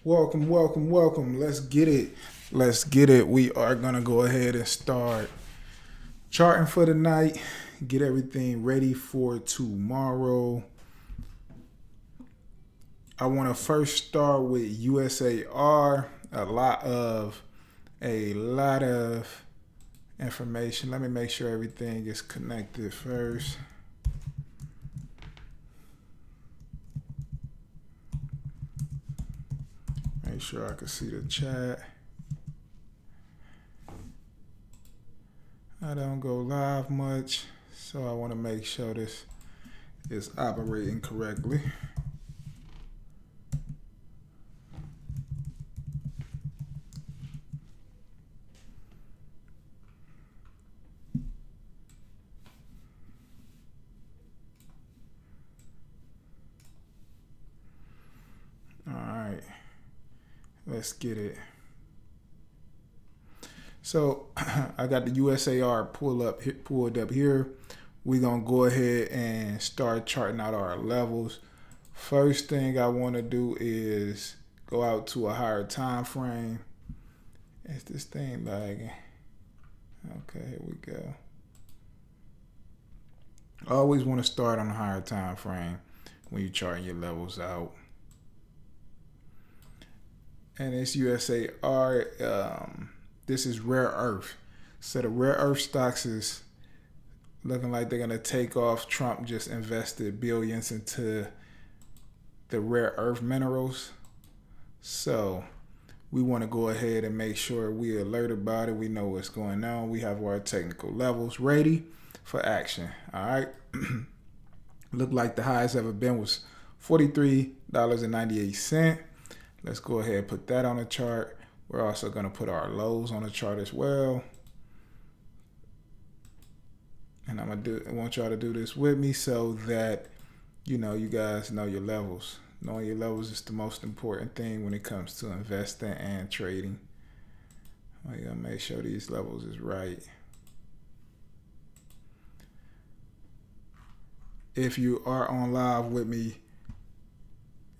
Welcome, welcome, welcome. Let's get it. Let's get it. We are going to go ahead and start charting for the night. Get everything ready for tomorrow. I want to first start with USAR. A lot of information. Let me make sure everything is connected first. Make sure I can see the chat. I don't go live much, so I want to make sure this is operating correctly. All right, let's get it. So I got the USAR pulled up here. We're going to go ahead and start charting out our levels. First thing I want to do is go out to a higher time frame. Is this thing lagging? Okay, here we go. I always want to start on a higher time frame when you're charting your levels out. And it's USAR. This is rare earth. So the rare earth stocks is looking like they're going to take off. Trump just invested billions into the rare earth minerals. So we want to go ahead and make sure we alert about it. We know what's going on. We have our technical levels ready for action. All right. Look like the highest ever been was $43.98. Let's go ahead and put that on the chart. We're also going to put our lows on the chart as well. And I want y'all to do this with me so that, you guys know your levels. Knowing your levels is the most important thing when it comes to investing and trading. I gotta make sure these levels is right. If you are on live with me,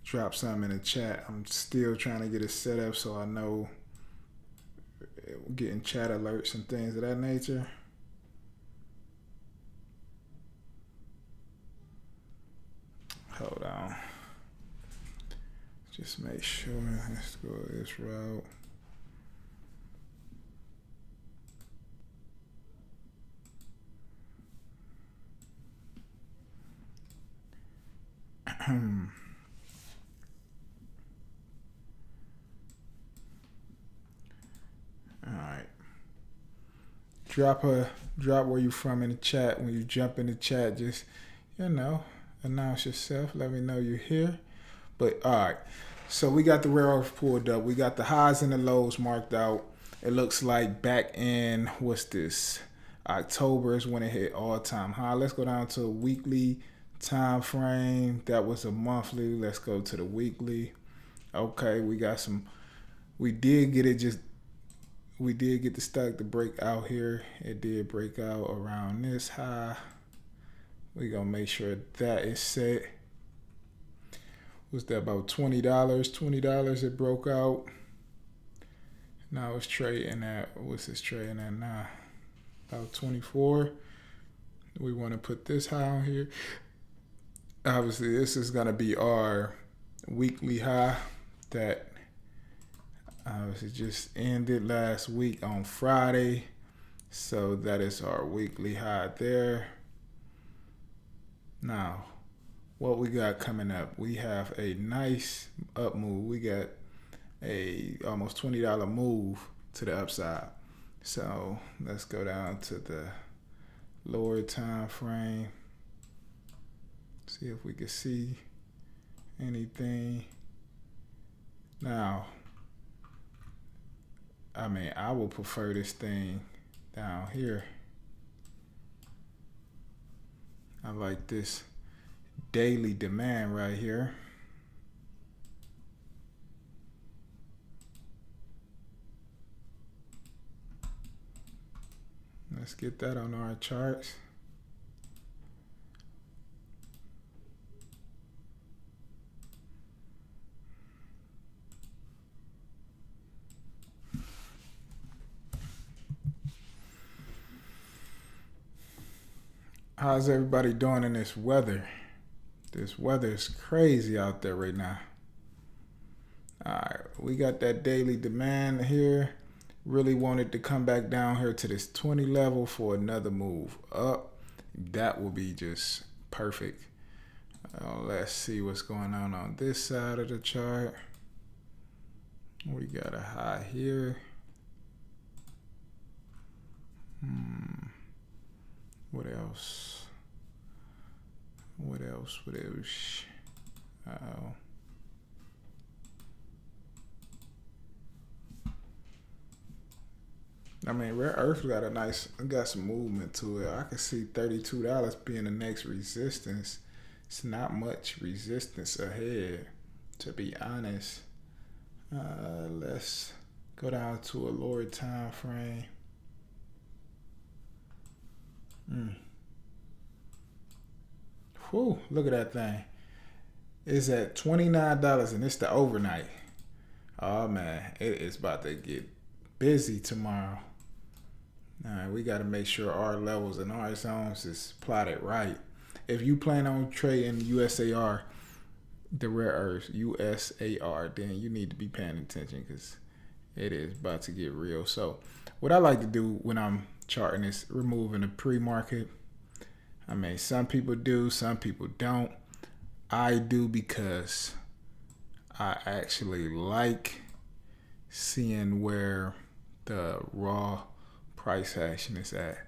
drop something in the chat. I'm still trying to get it set up so I know getting chat alerts and things of that nature. Hold on. Just make sure. Let's go this route. All right. Drop where you from in the chat. When you jump in the chat, just announce yourself. Let me know you're here. But all right. So we got the rare earth pulled up. We got the highs and the lows marked out. It looks like back in October is when it hit all-time high. Let's go down to a weekly time frame. That was a monthly. Let's go to the weekly. Okay, we did get the stock to break out here. It did break out around this high. We're going to make sure that is set. Was that about $20? $20 it broke out. Now it's trading at, what's this trading at now? About 24. We want to put this high on here. Obviously, this is going to be our weekly high that obviously just ended last week on Friday. So that is our weekly high there. Now, what we got coming up? We have a nice up move. We got a almost $20 move to the upside. So let's go down to the lower time frame. See if we can see anything. Now, I will prefer this thing down here. I like this daily demand right here. Let's get that on our charts. How's everybody doing in this weather? This weather is crazy out there right now. All right, we got that daily demand here. Really wanted to come back down here to this 20 level for another move up. That will be just perfect. Let's see what's going on this side of the chart. We got a high here. What else? What else? Uh-oh. I mean, rare earth got some movement to it. I can see $32 being the next resistance. It's not much resistance ahead, to be honest. Let's go down to a lower time frame. Whew, look at that thing. It's at $29 and it's the overnight. Oh man, it is about to get busy tomorrow. All right, we got to make sure our levels and our zones is plotted right. If you plan on trading USAR, the rare earth USAR, then you need to be paying attention because it is about to get real. So what I like to do when I'm charting is removing the pre-market. I mean, some people do, some people don't. I do because I actually like seeing where the raw price action is at.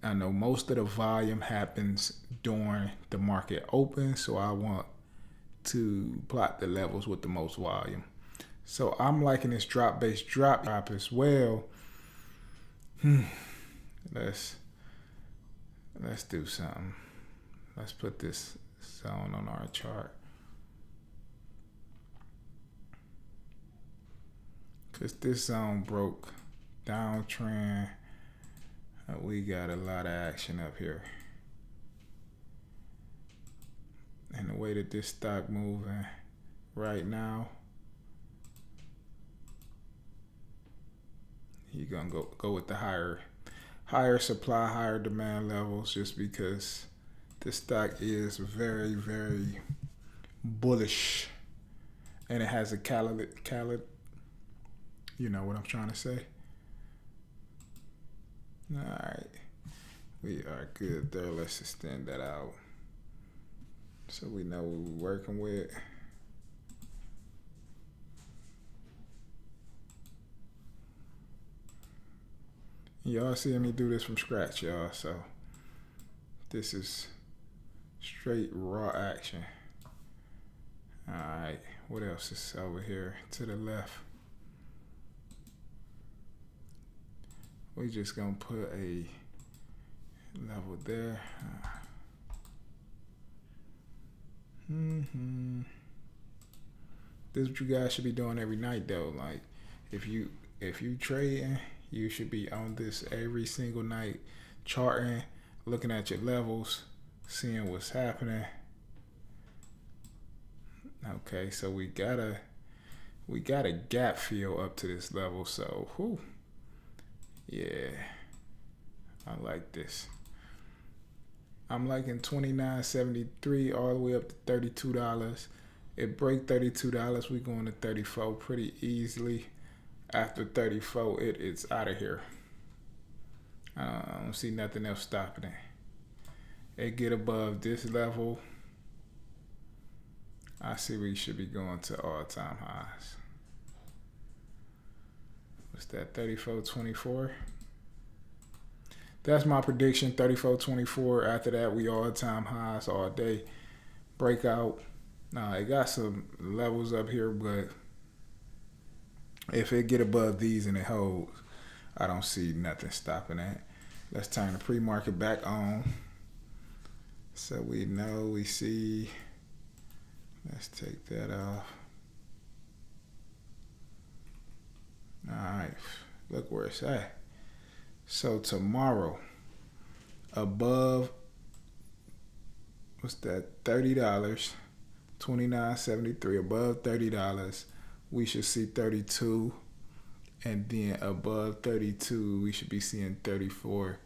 I know most of the volume happens during the market open, so I want to plot the levels with the most volume. So I'm liking this drop-based drop as well. Let's do something. Let's put this zone on our chart. Because this zone broke downtrend. We got a lot of action up here. And the way that this stock moving right now, you're gonna go with the higher supply, higher demand levels, just because the stock is very, very bullish, and it has a calorie. You know what I'm trying to say. All right, we are good there. Let's extend that out so we know what we're working with. Y'all seeing me do this from scratch, y'all. So this is straight raw action. All right, what else is over here to the left? We just gonna put a level there. This is what you guys should be doing every night, though. Like, if you trading, you should be on this every single night, charting, looking at your levels, seeing what's happening. Okay, so we got a gap fill up to this level. So, yeah, I like this. I'm liking $29.73 all the way up to $32. It break $32, we going to 34 pretty easily. After 34, it's out of here. I don't see nothing else stopping it. It get above this level, I see we should be going to all-time highs. What's that, 34.24? That's my prediction, 34.24. After that, we all-time highs all day. Breakout. It got some levels up here, but if it get above these and it holds, I don't see nothing stopping that. Let's turn the pre-market back on so we know, we see. Let's take that off. All right, look where it's at. So tomorrow, above, what's that, $30, $29.73, above $30, we should see 32, and then above 32, we should be seeing 34.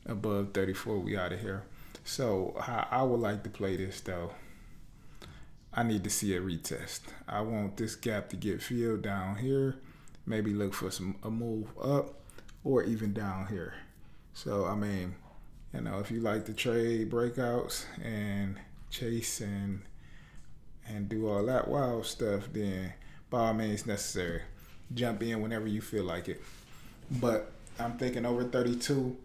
Above 34, we out of here. So how I would like to play this though, I need to see a retest. I want this gap to get filled down here. Maybe look for a move up or even down here. So I mean, if you like to trade breakouts and chase and do all that wild stuff, then by all means necessary. Jump in whenever you feel like it. But I'm thinking over 32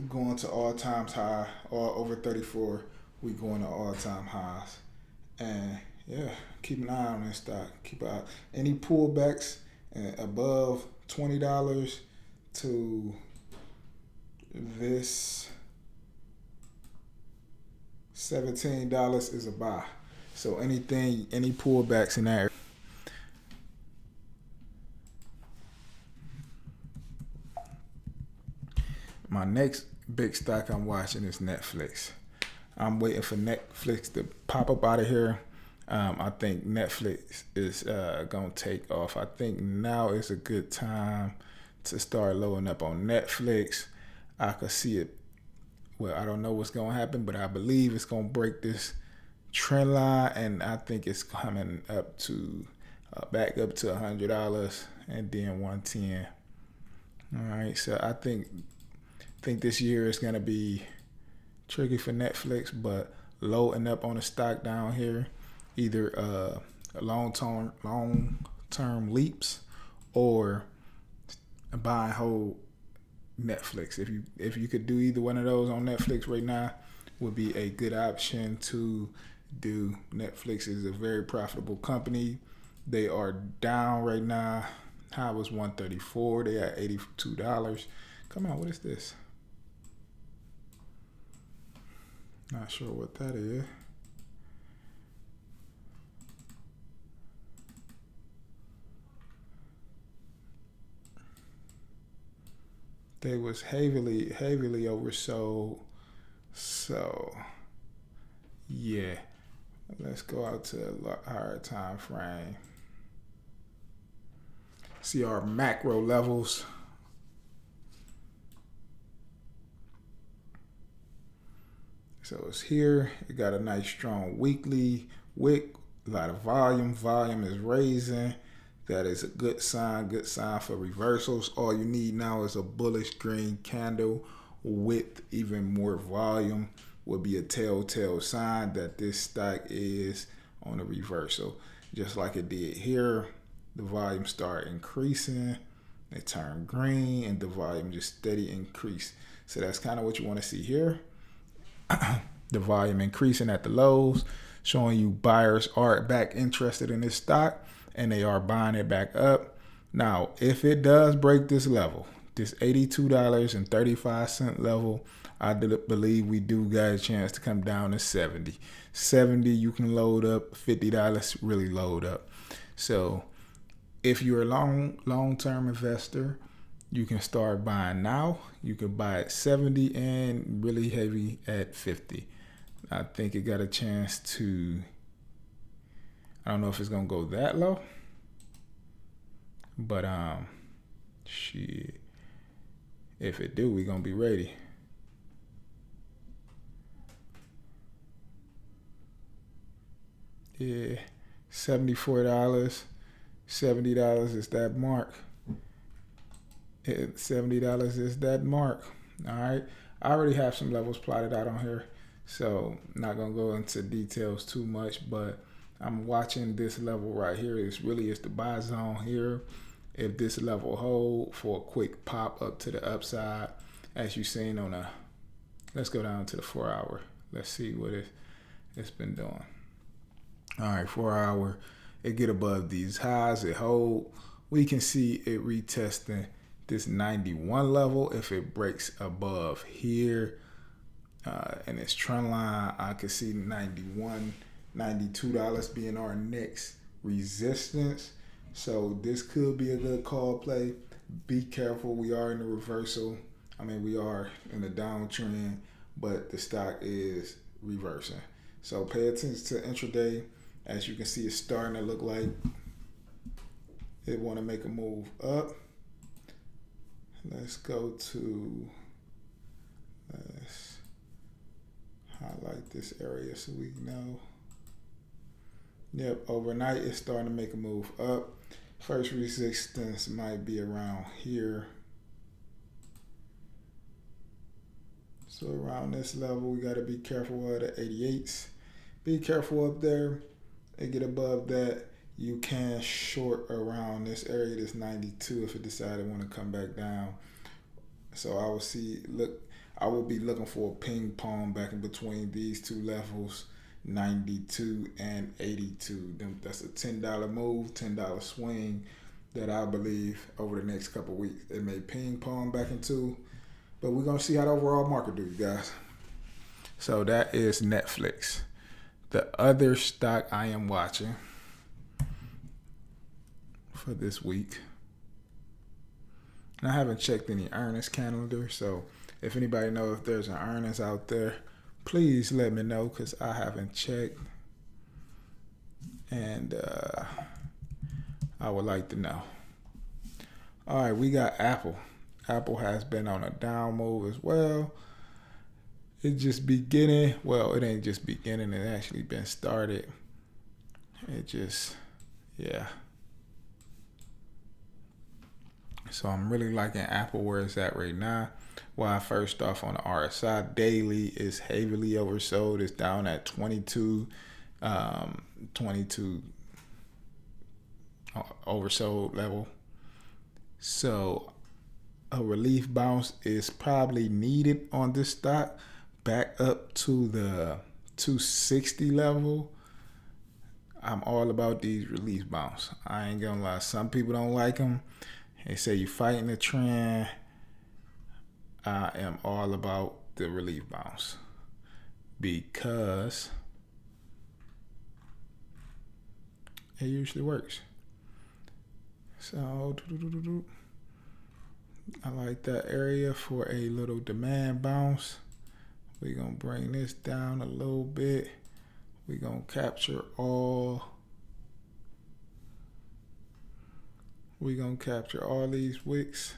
going to all times high, or over 34 we going to all time highs. And yeah, keep an eye on this stock. Keep out any pullbacks above $20 to this $17 is a buy. So any pullbacks in that. My next big stock I'm watching is Netflix. I'm waiting for Netflix to pop up out of here. I think Netflix is going to take off. I think now is a good time to start loading up on Netflix. I could see it. Well, I don't know what's going to happen, but I believe it's going to break this trend line, and I think it's coming up to back up to $100 and then 110. All right, so I think this year is going to be tricky for Netflix, but loading up on a stock down here, either long-term leaps or buy and hold Netflix. If you could do either one of those on Netflix right now, would be a good option to do. Netflix is a very profitable company. They are down right now. High was 134. They at $82. Come on, what is this? Not sure what that is. They was heavily oversold. So yeah, let's go out to a higher time frame. See our macro levels. So it's here. It got a nice strong weekly wick. A lot of volume. Volume is raising. That is a good sign. Good sign for reversals. All you need now is a bullish green candle with even more volume. Would be a telltale sign that this stock is on a reversal. Just like it did here. The volume start increasing. It turned green and the volume just steady increase. So that's kind of what you want to see here. The volume increasing at the lows, showing you buyers are back interested in this stock and they are buying it back up. Now, if it does break this level, this $82.35 level, I believe we do got a chance to come down to 70. 70, you can load up. $50, really load up. So if you're a long-term investor, you can start buying now. You can buy at 70 and really heavy at 50. I think it got a chance to, I don't know if it's going to go that low. But shit. If it do, we going to be ready. Yeah, $74. $70 is that mark. $70 is that mark. All right. I already have some levels plotted out on here, so I'm not gonna go into details too much, but I'm watching this level right here. It's the buy zone here. If this level hold for a quick pop up to the upside, as you've seen on let's go down to the 4 hour. Let's see what it's been doing. All right, 4 hour. It get above these highs. It hold. We can see it retesting this 91 level. If it breaks above here and its trend line, I could see $92 being our next resistance. So this could be a good call play. Be careful. We are in a reversal. I mean, we are in a downtrend, but the stock is reversing. So pay attention to intraday. As you can see, it's starting to look like it want to make a move up. Let's go to highlight this area so we know. Yep, overnight it's starting to make a move up. First resistance might be around here. So around this level, we got to be careful of the 88s. Be careful up there and get above that. You can short around this area, this 92, if it decided want to come back down. So I will be looking for a ping pong back in between these two levels, 92 and 82. That's a $10 move, $10 swing that I believe over the next couple of weeks it may ping pong back into. But we're going to see how the overall market do, you guys. So that is Netflix. The other stock I am watching for this week, and I haven't checked any earnings calendar, so if anybody knows if there's an earnings out there, please let me know because I haven't checked, and I would like to know. All right, we got Apple. Apple has been on a down move as well. It's just beginning. Well, it ain't just beginning. It actually been started. It just, yeah. So I'm really liking Apple where it's at right now. Well, first off on the RSI daily is heavily oversold. It's down at 22 oversold level. So a relief bounce is probably needed on this stock back up to the 260 level. I'm all about these relief bounce. I ain't gonna lie. Some people don't like them. They say you fighting the trend. I am all about the relief bounce because it usually works. So I like that area for a little demand bounce. We're going to bring this down a little bit. We're going to capture all. We're going to capture all these wicks.